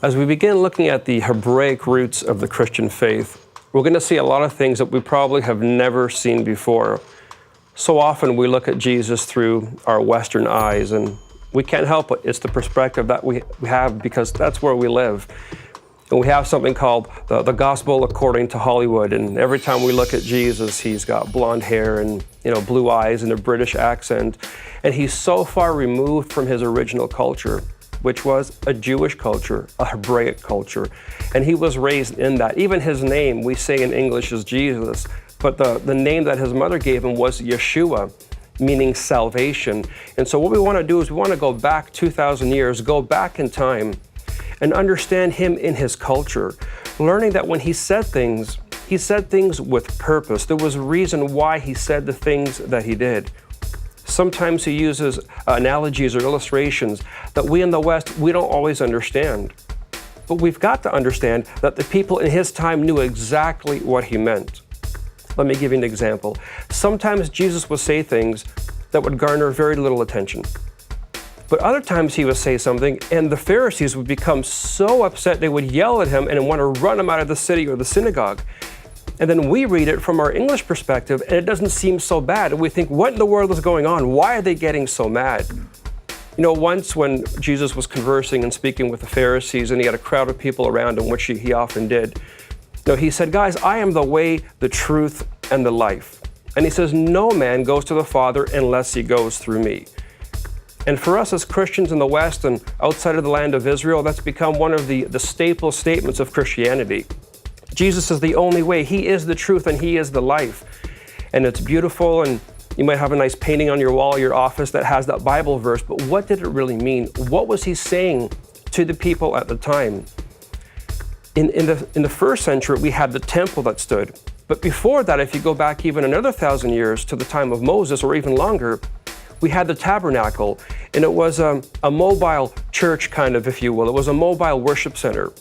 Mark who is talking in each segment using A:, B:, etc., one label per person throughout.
A: As we begin looking at the Hebraic roots of the Christian faith, we're going to see a lot of things that we probably have never seen before. So often we look at Jesus through our Western eyes, and we can't help it. It's the perspective that we have because that's where we live. And we have something called the gospel according to Hollywood. And every time we look at Jesus, he's got blonde hair and blue eyes and a British accent. And he's so far removed from his original culture, which was a Jewish culture, a Hebraic culture. And he was raised in that. Even his name, we say in English, is Jesus. But the name that his mother gave him was Yeshua, meaning salvation. And so what we want to do is we want to go back 2,000 years, go back in time, and understand him in his culture, learning that when he said things with purpose. There was a reason why he said the things that he did. Sometimes he uses analogies or illustrations that we in the West, we don't always understand. But we've got to understand that the people in his time knew exactly what he meant. Let me give you an example. Sometimes Jesus would say things that would garner very little attention. But other times he would say something and the Pharisees would become so upset they would yell at him and want to run him out of the city or the synagogue. And then we read it from our English perspective and it doesn't seem so bad. And we think, what in the world is going on? Why are they getting so mad? Once when Jesus was conversing and speaking with the Pharisees and he had a crowd of people around him, which he often did, he said, guys, I am the way, the truth, and the life. And he says, no man goes to the Father unless he goes through me. And for us as Christians in the West and outside of the land of Israel, that's become one of the staple statements of Christianity. Jesus is the only way. He is the truth and he is the life. And it's beautiful, and you might have a nice painting on your wall, your office that has that Bible verse, but what did it really mean? What was he saying to the people at the time? In the first century, we had the temple that stood. But before that, if you go back even another 1,000 years to the time of Moses or even longer, we had the tabernacle, and it was a mobile church kind of, if you will. It was a mobile worship center.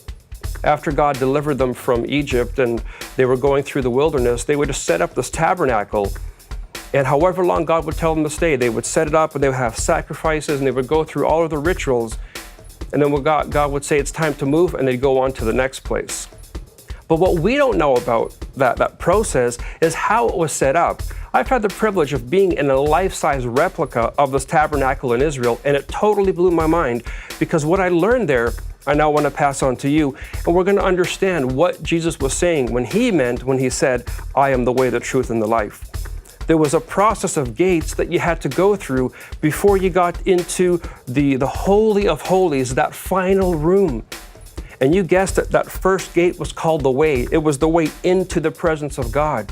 A: After God delivered them from Egypt and they were going through the wilderness, they would just set up this tabernacle, and however long God would tell them to stay, they would set it up and they would have sacrifices and they would go through all of the rituals, and then God would say it's time to move and they'd go on to the next place. But what we don't know about that process is how it was set up. I've had the privilege of being in a life-size replica of this tabernacle in Israel, and it totally blew my mind because what I learned there, I now want to pass on to you. And we're going to understand what Jesus was saying when he said, I am the way, the truth, and the life. There was a process of gates that you had to go through before you got into the Holy of Holies, that final room. And you guessed it, that first gate was called the way. It was the way into the presence of God.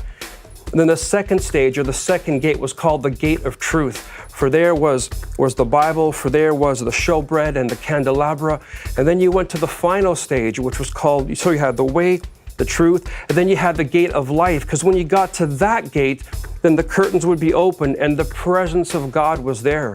A: And then the second stage, or the second gate, was called the gate of truth. For there was the Bible, for there was the showbread and the candelabra. And then you went to the final stage, which was called, so you had the way, the truth, and then you had the gate of life. Because when you got to that gate, then the curtains would be open and the presence of God was there.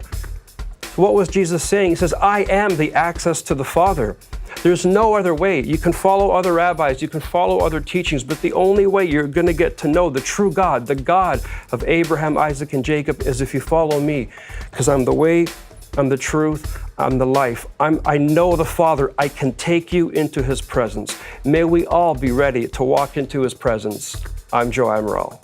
A: So what was Jesus saying? He says, I am the access to the Father. There's no other way. You can follow other rabbis, you can follow other teachings, but the only way you're going to get to know the true God, the God of Abraham, Isaac, and Jacob, is if you follow me. Because I'm the way, I'm the truth, I'm the life. I know the Father. I can take you into his presence. May we all be ready to walk into his presence. I'm Joe Amaral.